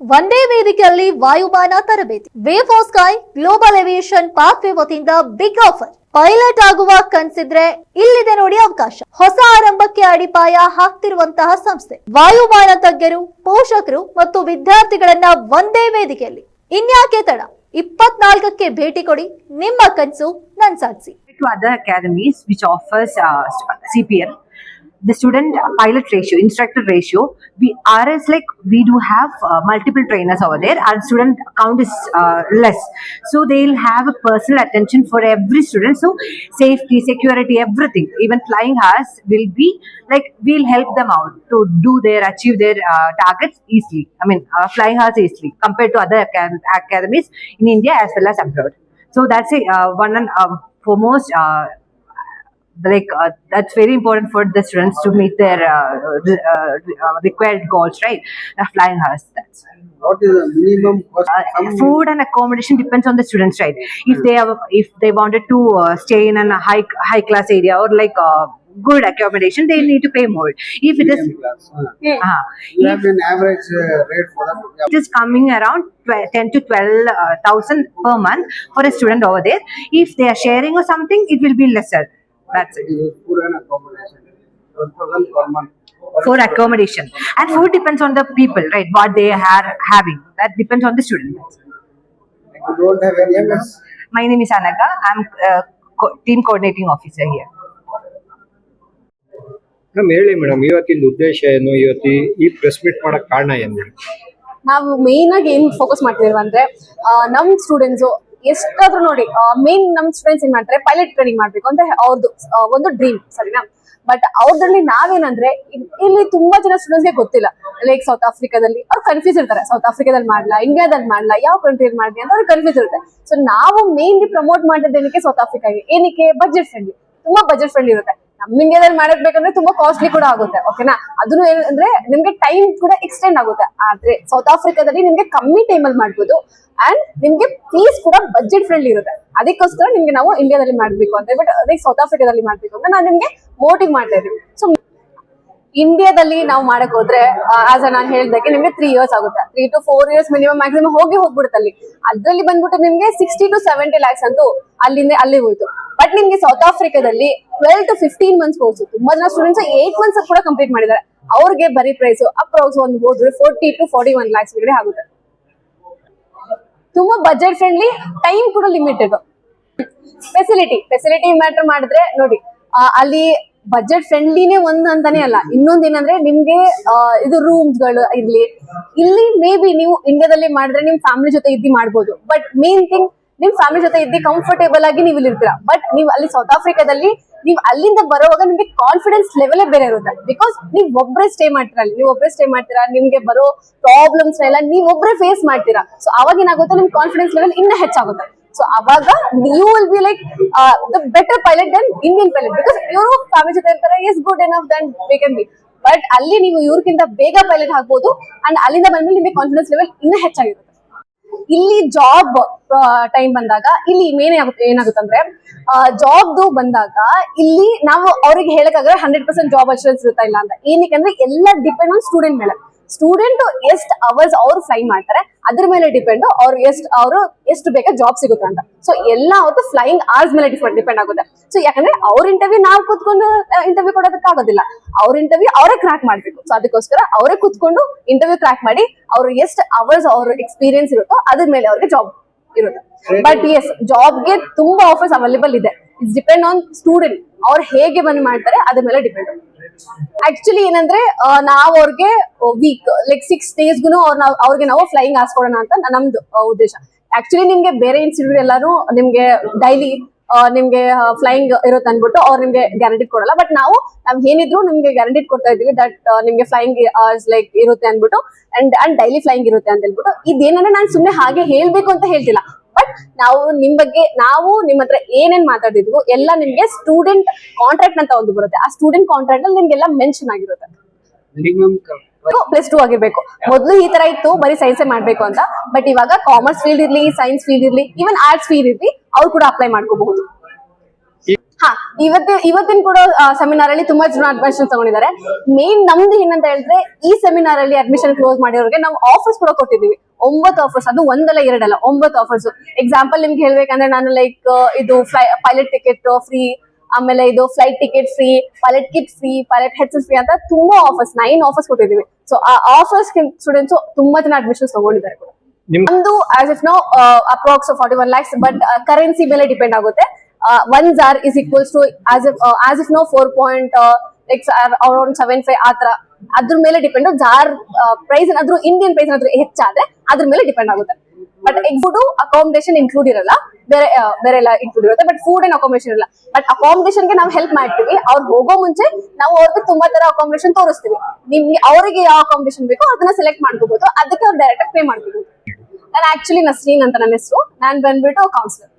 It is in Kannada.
ಒಂದೇ ವೇದಿಕೆಯಲ್ಲಿ ವಾಯುಯಾನ ತರಬೇತಿ. Way for sky global aviation pathway ವತಿಯಿಂದ ಬಿಗ್ ಆಫರ್. ಪೈಲಟ್ ಆಗುವ ಕನ್ಸಿದ್ರೆ ಇಲ್ಲಿದೆ ನೋಡಿ ಅವಕಾಶ. ಹೊಸ ಆರಂಭಕ್ಕೆ ಅಡಿಪಾಯ ಹಾಕ್ತಿರುವಂತಹ ಸಂಸ್ಥೆ. ವಾಯುಯಾನ ತಜ್ಞರು, ಪೋಷಕರು ಮತ್ತು ವಿದ್ಯಾರ್ಥಿಗಳನ್ನ ಒಂದೇ ವೇದಿಕೆಯಲ್ಲಿ. ಇನ್ಯಾಕೆ ತಡ, 24ಕ್ಕೆ ಭೇಟಿ ಕೊಡಿ. ನಿಮ್ಮ ಕನಸು ನನ್ಸಾಗಿಸಿ. To other academies which offers CPL, the student pilot ratio, instructor ratio, we do have multiple trainers over there. Our student count is less, so they'll have a personal attention for every student. So safety, security, everything, even flying hours will be like, we'll help them out to achieve their targets easily. I mean, flying hours easily compared to other academies in India as well as abroad. So that's one and foremost, that's very important for the students to meet their required goals, right? Flying hours. That's what is the minimum cost? Food and accommodation depends on the students, right? If they wanted to stay in a high class area or like good accommodation, they need to pay more. If it is You have an average rate for them. it is coming around 10 to 12,000 per month for a student over there. If they are sharing or something, it will be lesser. That's it. Food and accommodation, 12,000 per month. For accommodation, and food depends on the people, right? What they are having, that depends on the student. You don't have any MS? My name is Anaga. I'm team coordinating officer here. Madam ಹೇಳಿ ಮೇಡಮ್, ಇವತ್ತಿನ ಉದ್ದೇಶ ಏನು, ಈ ಪ್ರೆಸ್ ಮೀಟ್ ಮಾಡಕ್ ಕಾರಣ ಏನು? ನಾವು ಮೇನ್ ಆಗಿ ಏನ್ ಫೋಕಸ್ ಮಾಡ್ತಿದೀವಿ ಅಂದ್ರೆ ನಮ್ ಸ್ಟೂಡೆಂಟ್ಸ್ ಎಷ್ಟಾದ್ರೂ ನೋಡಿ, ಮೇನ್ ನಮ್ ಸ್ಟೂಡೆಂಟ್ಸ್ ಏನ್ ಮಾಡ್ತಾರೆ, ಪೈಲಟ್ ಟ್ರೈನಿಂಗ್ ಮಾಡ್ಬೇಕು ಅಂತ ಅವ್ರದ್ದು ಒಂದು ಡ್ರೀಮ್, ಸರಿನಾ? ಬಟ್ ಅವ್ರಲ್ಲಿ ನಾವೇನಂದ್ರೆ, ಇಲ್ಲಿ ತುಂಬಾ ಜನ ಸ್ಟೂಡೆಂಟ್ಸ್ಗೆ ಗೊತ್ತಿಲ್ಲ. ಲೈಕ್ ಸೌತ್ ಆಫ್ರಿಕಾದಲ್ಲಿ ಅವ್ರು ಕನ್ಫ್ಯೂಸ್ ಇರ್ತಾರೆ, ಸೌತ್ ಆಫ್ರಿಕಾದಲ್ಲಿ ಮಾಡ್ಲಾ, ಇಂಡಿಯಾದಲ್ಲಿ ಮಾಡ್ಲಾ, ಯಾವ ಕಂಟ್ರಿಯಲ್ಲಿ ಮಾಡ್ಲಿ ಅಂತ ಅವ್ರಿಗೆ ಕನ್ಫ್ಯೂಸ್ ಇರುತ್ತೆ. ಸೊ ನಾವು ಮೇನ್ಲಿ ಪ್ರಮೋಟ್ ಮಾಡಿದ್ದೇನಕ್ಕೆ ಸೌತ್ ಆಫ್ರಿಕಾಗೆ, ಏನಕ್ಕೆ? ಬಜೆಟ್ ಫ್ರೆಂಡ್ಲಿ, ತುಂಬಾ ಬಜೆಟ್ ಫ್ರೆಂಡ್ಲಿ ಇರುತ್ತೆ. ನಮ್ ಇಂಡಿಯಾದಲ್ಲಿ ಮಾಡಬೇಕಂದ್ರೆ ತುಂಬಾ ಕಾಸ್ಟ್ಲಿ ಕೂಡ ಆಗುತ್ತೆ, ಓಕೆನಾ? ಅದನ್ನು ಏನಂದ್ರೆ ನಿಮ್ಗೆ ಟೈಮ್ ಕೂಡ ಎಕ್ಸ್ಟೆಂಡ್ ಆಗುತ್ತೆ. ಆದ್ರೆ ಸೌತ್ ಆಫ್ರಿಕಾದಲ್ಲಿ ನಿಮ್ಗೆ ಕಮ್ಮಿ ಟೈಮಲ್ಲಿ ಮಾಡ್ಬೋದು, ಅಂಡ್ ನಿಮ್ಗೆ ಫೀಸ್ ಕೂಡ ಬಜೆಟ್ ಫ್ರೆಂಡ್ಲಿ ಇರುತ್ತೆ. ಅದಕ್ಕೋಸ್ಕರ ನಿಮ್ಗೆ ನಾವು ಇಂಡಿಯಾದಲ್ಲಿ ಮಾಡ್ಬೇಕು ಅಂತ ಹೇಳ್ಬಿಟ್ಟು, ಅದೇ ಸೌತ್ ಆಫ್ರಿಕಾದಲ್ಲಿ ಮಾಡ್ಬೇಕು ಅಂತ ನಾನು ನಿಮ್ಗೆ ಮೋಟಿವ್ ಮಾಡ್ತಾ ಇದ್ದೀನಿ. ಸೊ ಇಂಡಿಯಾದಲ್ಲಿ ನಾವು ಮಾಡಕ್ ಹೋದ್ರೆ, ಆಸ್ ನಾನು ಹೇಳ್ದಾಗೆ ನಿಮ್ಗೆ 3 years ಆಗುತ್ತೆ. 3 to 4 years ಮಿನಿಮಮ್ ಮ್ಯಾಕ್ಸಿಮಮ್ ಹೋಗ್ಬಿಡುತ್ತೆ ಅಲ್ಲಿ. ಅದ್ರಲ್ಲಿ ಬಂದ್ಬಿಟ್ಟು ನಿಮ್ಗೆ 60 to 70 lakhs ಅಂತೂ ಅಲ್ಲಿ ಹೋಯ್ತು. ಬಟ್ ನಿಮ್ಗೆ ಸೌತ್ ಆಫ್ರಿಕಾದಲ್ಲಿ 12 to 15 months ಕೋರ್ಸ್, ತುಂಬಾ ಜನ ಸ್ಟೂಡೆಂಟ್ಸ್ 8 months ಕೂಡ ಕಂಪ್ಲೀಟ್ ಮಾಡಿದ್ದಾರೆ. ಅವ್ರಿಗೆ ಬರೀ ಪ್ರೈಸ್ ಅಪ್ರಾಕ್ಸ್ ಒಂದು ಹೋದ್ರೆ 40 to 41 lakhs ವರೆಗೆ ಆಗುತ್ತೆ. ತುಂಬಾ ಬಜೆಟ್ ಫ್ರೆಂಡ್ಲಿ, ಟೈಮ್ ಕೂಡ ಲಿಮಿಟೆಡ್. ಫೆಸಿಲಿಟಿ ಮ್ಯಾಟರ್ ಮಾಡಿದ್ರೆ ನೋಡಿ, ಅಲ್ಲಿ ಬಜೆಟ್ ಫ್ರೆಂಡ್ಲಿನೇ ಒಂದು ಅಂತಾನೆ ಅಲ್ಲ, ಇನ್ನೊಂದ್ ಏನಂದ್ರೆ ನಿಮ್ಗೆ ಇದು ರೂಮ್ಸ್ ಗಳು ಇರ್ಲಿ. ಇಲ್ಲಿ ಮೇ ಬಿ ನೀವು ಇಂಡಿಯಾದಲ್ಲಿ ಮಾಡಿದ್ರೆ ನಿಮ್ ಫ್ಯಾಮಿಲಿ ಜೊತೆ ಇದ್ದು ಮಾಡ್ಬೋದು, ಬಟ್ ಮೇನ್ ಥಿಂಗ್ ನಿಮ್ ಫ್ಯಾಮಿಲಿ ಜೊತೆ ಇದ್ದು ಕಂಫರ್ಟೇಬಲ್ ಆಗಿ ನೀವು ಇಲ್ಲಿ ಇರ್ತೀರಾ. ಬಟ್ ನೀವು ಅಲ್ಲಿ ಸೌತ್ ಆಫ್ರಿಕಾದಲ್ಲಿ ನೀವು ಅಲ್ಲಿಂದ ಬರೋವಾಗ ನಿಮ್ಗೆ ಕಾನ್ಫಿಡೆನ್ಸ್ ಲೆವೆಲೇ ಬೇರೆ ಇರುತ್ತೆ. ಬಿಕಾಸ್ ನೀವು ಒಬ್ಬರೇ ಸ್ಟೇ ಮಾಡ್ತೀರಾ, ನಿಮ್ಗೆ ಬರೋ ಪ್ರಾಬ್ಲಮ್ಸ್ ಎಲ್ಲ ನೀವು ಒಬ್ಬರೇ ಫೇಸ್ ಮಾಡ್ತೀರಾ. ಸೊ ಅವಾಗ ಏನಾಗುತ್ತೆ, ನಿಮ್ ಕಾನ್ಫಿಡೆನ್ಸ್ ಲೆವೆಲ್ ಇನ್ನೂ ಹೆಚ್ಚಾಗುತ್ತೆ. ಸೊ ಅವಾಗ you will be like the better pilot than Indian pilot, because ಇವರು ಫ್ಯಾಮಿಲಿ ಜೊತೆ ಇರ್ತಾರೆ, is good enough than they can be. But ಅಲ್ಲಿ ನೀವು ಇವ್ರಿಗಿಂತ ಬೇಗ ಪೈಲಟ್ ಆಗ್ಬೋದು, ಅಂಡ್ ಅಲ್ಲಿಂದ ಬಂದ್ಮೇಲೆ ನಿಮಗೆ ಕಾನ್ಫಿಡೆನ್ಸ್ ಲೆವೆಲ್ ಇನ್ನೂ ಹೆಚ್ಚಾಗಿರುತ್ತೆ. ಇಲ್ಲಿ ಜಾಬ್ ಟೈಮ್ ಬಂದಾಗ ಇಲ್ಲಿ ಏನಾಗುತ್ತೆ ಅಂದ್ರೆ, ಜಾಬ್ದು ಬಂದಾಗ ಇಲ್ಲಿ ನಾವು ಅವ್ರಿಗೆ ಹೇಳಕ್ಕಾಗಲ್ಲ 100% ಜಾಬ್ ಅಶ್ಯೂರೆನ್ಸ್ ಇರುತ್ತಾ ಇಲ್ಲ ಅಂತ. ಏನಕ್ಕೆ ಅಂದ್ರೆ ಎಲ್ಲ ಡಿಪೆಂಡ್ ಆನ್ ಸ್ಟೂಡೆಂಟ್ ಮೇಲೆ. ಸ್ಟೂಡೆಂಟ್ ಎಷ್ಟು ಅವರ್ಸ್ ಅವ್ರು ಫ್ಲೈ ಮಾಡ್ತಾರೆ ಅದ್ರ ಮೇಲೆ ಡಿಪೆಂಡ್ ಅವರು ಎಷ್ಟು ಬೇಗ ಜಾಬ್ ಸಿಗುತ್ತೆ ಅಂತ. ಸೊ ಎಲ್ಲ ಅವತ್ತು ಫ್ಲೈಯಿಂಗ್ ಅವರ್ಸ್ ಮೇಲೆ ಡಿಪೆಂಡ್ ಆಗುತ್ತೆ. ಸೊ ಯಾಕಂದ್ರೆ ಅವ್ರ ಇಂಟರ್ವ್ಯೂ ನಾವು ಕೂತ್ಕೊಂಡು ಇಂಟರ್ವ್ಯೂ ಕೊಡೋದಕ್ಕಾಗೋದಿಲ್ಲ, ಅವ್ರ ಇಂಟರ್ವ್ಯೂ ಅವರೇ ಕ್ರಾಕ್ ಮಾಡ್ಬೇಕು. ಸೊ ಅದಕ್ಕೋಸ್ಕರ ಅವರೇ ಕೂತ್ಕೊಂಡು ಇಂಟರ್ವ್ಯೂ ಕ್ರಾಕ್ ಮಾಡಿ ಅವ್ರು ಎಷ್ಟು ಅವರ್ಸ್ ಅವ್ರ ಎಕ್ಸ್ಪೀರಿಯನ್ಸ್ ಇರುತ್ತೋ ಅದ್ರ ಮೇಲೆ ಅವ್ರಿಗೆ ಜಾಬ್ ಇರುತ್ತೆ. ಬಟ್ ಎಸ್, ಜಾಬ್ಗೆ ತುಂಬಾ ಆಫರ್ಸ್ ಅವೈಲೇಬಲ್ ಇದೆ. ಇಟ್ಸ್ ಡಿಪೆಂಡ್ ಆನ್ ಸ್ಟೂಡೆಂಟ್, ಅವ್ರು ಹೇಗೆ ಬಂದ್ ಮಾಡ್ತಾರೆ ಅದ್ರ ಮೇಲೆ ಡಿಪೆಂಡ್. ಆಕ್ಚುಲಿ ಏನಂದ್ರೆ, ನಾವು ಅವ್ರಿಗೆ ವೀಕ್ ಲೈಕ್ 6 daysಗೂ ಅವ್ರಿಗೆ ನಾವು ಫ್ಲೈಯಿಂಗ್ ಹಾಸ್ಕೊಡೋಣ ಅಂತ ನಮ್ದು ಉದ್ದೇಶ. ಆಕ್ಚುಲಿ ನಿಮ್ಗೆ ಬೇರೆ ಇನ್ಸ್ಟಿಟ್ಯೂಟ್ ಎಲ್ಲಾನು ನಿಮ್ಗೆ ಡೈಲಿ ನಿಮ್ಗೆ ಫ್ಲೈಯಿಂಗ್ ಇರುತ್ತೆ ಅನ್ಬಿಟ್ಟು ಅವ್ರು ನಿಮ್ಗೆ ಗ್ಯಾರಂಟಿ ಕೊಡಲ್ಲ. ಬಟ್ ನಾವು ಏನಿದ್ರು ನಿಮ್ಗೆ ಗ್ಯಾರಂಟಿ ಕೊಡ್ತಾ ಇದೀವಿ ದಟ್ ನಿಮ್ಗೆ ಫ್ಲೈಯಿಂಗ್ ಲೈಕ್ ಇರುತ್ತೆ ಅನ್ಬಿಟ್ಟು, ಅಂಡ್ ಡೈಲಿ ಫ್ಲೈಯಿಂಗ್ ಇರುತ್ತೆ ಅಂತ ಹೇಳ್ಬಿಟ್ಟು. ಇದೇನಂದ್ರೆ ನಾನು ಸುಮ್ನೆ ಹಾಗೆ ಹೇಳ್ಬೇಕು ಅಂತ ಹೇಳ್ತಿಲ್ಲ, ಬಟ್ ನಾವು ನಿಮ್ ಬಗ್ಗೆ ನಿಮ್ಮ ಹತ್ರ ಏನೇನ್ ಮಾತಾಡಿದ್ವು ಎಲ್ಲ ನಿಮ್ಗೆ ಸ್ಟೂಡೆಂಟ್ ಕಾಂಟ್ರಾಕ್ಟ್ ಅಂತ ಒಂದು ಬರುತ್ತೆ. ಆ ಸ್ಟೂಡೆಂಟ್ ಕಾಂಟ್ರಾಕ್ಟ್ ಅಲ್ಲಿ ನಿಮ್ಗೆಲ್ಲ ಮೆನ್ಷನ್ ಆಗಿರುತ್ತೆ. +2 ಆಗಿರ್ಬೇಕು. ಮೊದಲು ಈ ತರ ಇತ್ತು, ಬರೀ ಸೈನ್ಸ್ ಮಾಡ್ಬೇಕು ಅಂತ. ಬಟ್ ಇವಾಗ ಕಾಮರ್ಸ್ ಫೀಲ್ಡ್ ಇರ್ಲಿ, ಸೈನ್ಸ್ ಫೀಲ್ಡ್ ಇರ್ಲಿ, ಈವನ್ ಆರ್ಟ್ಸ್ ಫೀಲ್ಡ್ ಇರ್ಲಿ, ಅವ್ರು ಕೂಡ ಅಪ್ಲೈ ಮಾಡ್ಕೋಬಹುದು. ಹಾ, ಇವತ್ತಿನ ಕೂಡ ಸೆಮಿನಾರ್ ಅಲ್ಲಿ ತುಂಬಾ ಜನ ಅಡ್ಮಿಷನ್ ತಗೊಂಡಿದ್ದಾರೆ. ಮೇನ್ ನಮ್ದು ಏನಂತ ಹೇಳಿದ್ರೆ, ಈ ಸೆಮಿನಾರ್ ಅಲ್ಲಿ ಅಡ್ಮಿಷನ್ ಕ್ಲೋಸ್ ಮಾಡಿರೋರಿಗೆ ನಾವು ಆಫರ್ಸ್ ಕೂಡ ಕೊಟ್ಟಿದ್ದೀವಿ. 9 ಆಫರ್ಸ್, ಅದು ಒಂದಲ್ಲ ಎರಡಲ್ಲ, 9 ಆಫರ್ಸ್. ಎಕ್ಸಾಂಪಲ್ ನಿಮ್ಗೆ ಹೇಳ್ಬೇಕಂದ್ರೆ, ನಾನು ಲೈಕ್ ಇದು ಪೈಲಟ್ ಟಿಕೆಟ್ ಫ್ರೀ, ಆಮೇಲೆ ಇದು flight ticket free, pilot kit free, pilot headset free ಅಂತ ತುಂಬಾ ಆಫರ್ಸ್, 9 ಆಫರ್ಸ್ ಕೊಟ್ಟಿದ್ದೀವಿ. ಸೊ ಆ ಆಫರ್ಸ್ ಸ್ಟೂಡೆಂಟ್ಸ್ ತುಂಬಾ ಜನ ಅಡ್ಮಿಷನ್ಸ್ ತಗೊಂಡಿದ್ದಾರೆ ಕೂಡ. ನಮ್ದು as of now approx 41 lakhs, but currency ಮೇಲೆ ಡಿಪೆಂಡ್ ಆಗುತ್ತೆ. 1 ZAR is equals to as if no 4.75 ಆತರ, ಅದ್ರ ಮೇಲೆ ಡಿಪೆಂಡ್. ಜಾರ್ ಪ್ರೈಸ್ ಏನಾದ್ರು ಇಂಡಿಯನ್ ಪ್ರೈಸ್ ಏನಾದ್ರು ಹೆಚ್ಚಾದ್ರೆ ಅದ್ರ ಮೇಲೆ ಡಿಪೆಂಡ್ ಆಗುತ್ತೆ. ಬಟ್ ಫುಡ್ ಅಕಾಮಿಡೇಷನ್ ಇನ್ಕ್ಲೂಡ್ ಇರಲ್ಲ, ಬೇರೆ ಎಲ್ಲ ಇನ್ಕ್ಲೂಡ್ ಇರುತ್ತೆ. ಬಟ್ ಫುಡ್ ಅಂಡ್ ಅಕಾಮಿಡೇಷನ್ ಇರಲ್ಲ. ಬಟ್ ಅಕಾಮಿಡೇಷನ್ ಗೆ ನಾವು ಹೆಲ್ಪ್ ಮಾಡ್ತೀವಿ. ಅವ್ರು ಹೋಗೋ ಮುಂಚೆ ನಾವು ಅವ್ರಿಗೆ ತುಂಬಾ ತರ ಅಕಾಮಿಡೇಷನ್ ತೋರಿಸ್ತೀವಿ. ನಿಮ್ಗೆ ಅವರಿಗೆ ಯಾವ ಅಕಾಮಿಡೇಷನ್ ಬೇಕೋ ಅದನ್ನ ಸೆಲೆಕ್ಟ್ ಮಾಡ್ಕೋಬಹುದು. ಅದಕ್ಕೆ ಅವ್ರು ಡೈರೆಕ್ಟ್ ಆಗಿ ಪೇ ಮಾಡ್ಕೋಬಹುದು. ನಾನು ಆಕ್ಚುಲಿ ನಸ್ರೀನ್ ಅಂತ ನನ್ನ ಹೆಸರು. ನಾನು ಬಂದ್ಬಿಟ್ಟು ಕೌನ್ಸಿಲರ್.